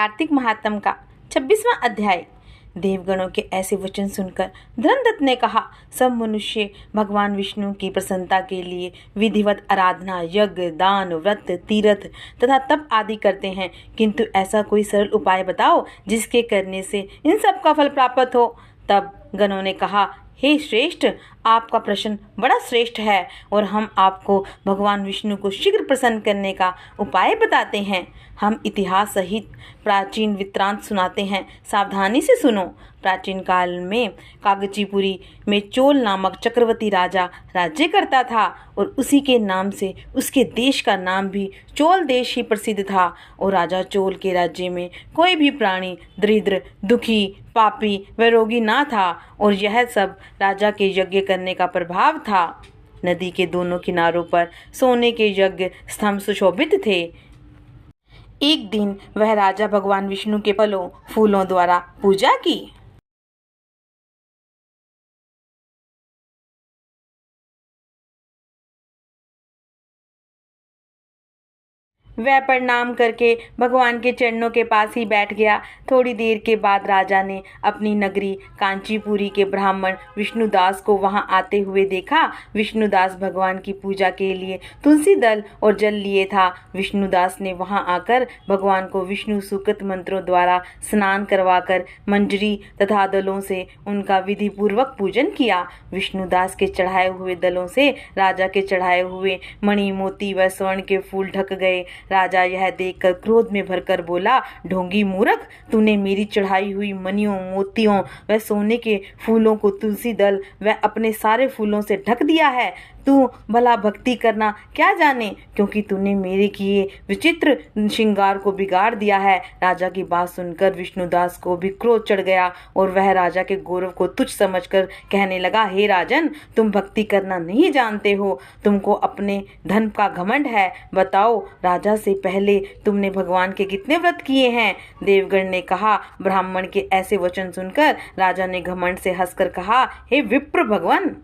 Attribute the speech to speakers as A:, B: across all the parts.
A: कार्तिक महात्म का 26वां अध्याय। देवगणों के ऐसे वचन सुनकर धर्मदत्त ने कहा, सब मनुष्य भगवान विष्णु की प्रसन्नता के लिए विधिवत आराधना, यज्ञ, दान, व्रत, तीर्थ तथा तप आदि करते हैं, किंतु ऐसा कोई सरल उपाय बताओ जिसके करने से इन सब का फल प्राप्त हो। तब गणों ने कहा, हे श्रेष्ठ, आपका प्रश्न बड़ा श्रेष्ठ है और हम आपको भगवान विष्णु को शीघ्र प्रसन्न करने का उपाय बताते हैं। हम इतिहास सहित प्राचीन वृत्तांत सुनाते हैं, सावधानी से सुनो। प्राचीन काल में कागजीपुरी में चोल नामक चक्रवर्ती राजा राज्य करता था और उसी के नाम से उसके देश का नाम भी चोल देश ही प्रसिद्ध था। और राजा चोल के राज्य में कोई भी प्राणी दरिद्र, दुखी, पापी व रोगी ना था और यह सब राजा के यज्ञ करने का प्रभाव था। नदी के दोनों किनारों पर सोने के यज्ञ स्तंभ सुशोभित थे। एक दिन वह राजा भगवान विष्णु के फलों फूलों द्वारा पूजा की। वह प्रणाम करके भगवान के चरणों के पास ही बैठ गया। थोड़ी देर के बाद राजा ने अपनी नगरी कांचीपुरी के ब्राह्मण विष्णुदास को वहां आते हुए देखा। विष्णुदास भगवान की पूजा के लिए तुलसी दल और जल लिए था। विष्णुदास ने वहां आकर भगवान को विष्णु सूक्त मंत्रों द्वारा स्नान करवाकर मंजरी तथा दलों से उनका विधि पूर्वक पूजन किया। विष्णुदास के चढ़ाए हुए दलों से राजा के चढ़ाए हुए मणि, मोती व स्वर्ण के फूल ढक गए। राजा यह देखकर क्रोध में भरकर बोला, ढोंगी मूर्ख, तूने मेरी चढ़ाई हुई मणियों, मोतियों व सोने के फूलों को तुलसी दल व अपने सारे फूलों से ढक दिया है। तू भला भक्ति करना क्या जाने, क्योंकि तूने मेरे किए विचित्र श्रृंगार को बिगाड़ दिया है। राजा की बात सुनकर विष्णुदास को भी क्रोध चढ़ गया और वह राजा के गौरव को तुच्छ समझकर कहने लगा, हे राजन, तुम भक्ति करना नहीं जानते हो, तुमको अपने धन का घमंड है। बताओ, राजा से पहले तुमने भगवान के कितने व्रत किए हैं? देवगण ने कहा। ब्राह्मण के ऐसे वचन सुनकर राजा ने घमंड से हंसकर कहा, हे विप्र, भगवान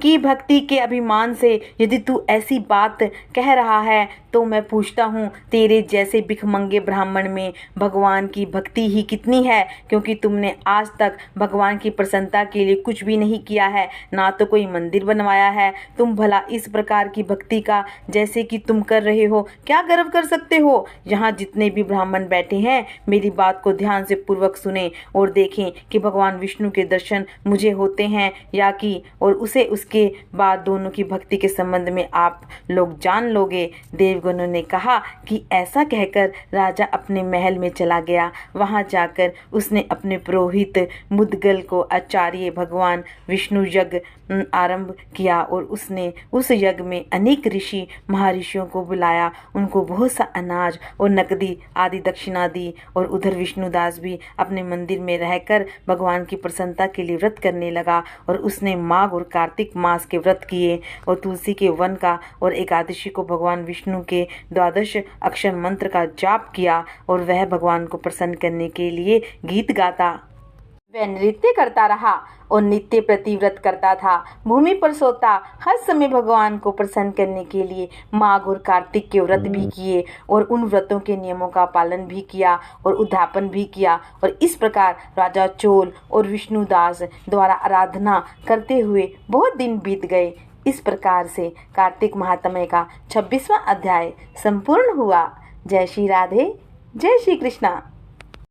A: की भक्ति के अभिमान से यदि तू ऐसी बात कह रहा है तो मैं पूछता हूँ, तेरे जैसे भिखमंगे ब्राह्मण में भगवान की भक्ति ही कितनी है? क्योंकि तुमने आज तक भगवान की प्रसन्नता के लिए कुछ भी नहीं किया है, ना तो कोई मंदिर बनवाया है। तुम भला इस प्रकार की भक्ति का जैसे कि तुम कर रहे हो क्या गर्व कर सकते हो? यहाँ जितने भी ब्राह्मण बैठे हैं मेरी बात को ध्यान से पूर्वक सुने और देखें कि भगवान विष्णु के दर्शन मुझे होते हैं या कि और उसे उसके बाद दोनों की भक्ति के संबंध में आप लोग जान लोगे। देवगणों ने कहा कि ऐसा कहकर राजा अपने महल में चला गया। वहां जाकर उसने अपने पुरोहित मुद्गल को आचार्य भगवान विष्णु यज्ञ आरंभ किया और उसने उस यज्ञ में अनेक ऋषि महर्षियों को बुलाया, उनको बहुत सा अनाज और नकदी आदि दक्षिणा दी। और उधर विष्णुदास भी अपने मंदिर में रहकर भगवान की प्रसन्नता के लिए व्रत करने लगा और उसने माघ और कार्तिक मास के व्रत किए और तुलसी के वन का और एकादशी को भगवान विष्णु के द्वादश अक्षर मंत्र का जाप किया और वह भगवान को प्रसन्न करने के लिए गीत गाता। वह नृत्य करता रहा और नित्य प्रतिव्रत करता था। भूमि पर सोता, हर समय भगवान को प्रसन्न करने के लिए माघ और कार्तिक के व्रत भी किए और उन व्रतों के नियमों का पालन भी किया और उद्यापन भी किया। और इस प्रकार राजा चोल और विष्णुदास द्वारा आराधना करते हुए बहुत दिन बीत गए। इस प्रकार से कार्तिक महात्म्य का 26वां अध्याय संपूर्ण हुआ। जय श्री राधे, जय श्री कृष्णा।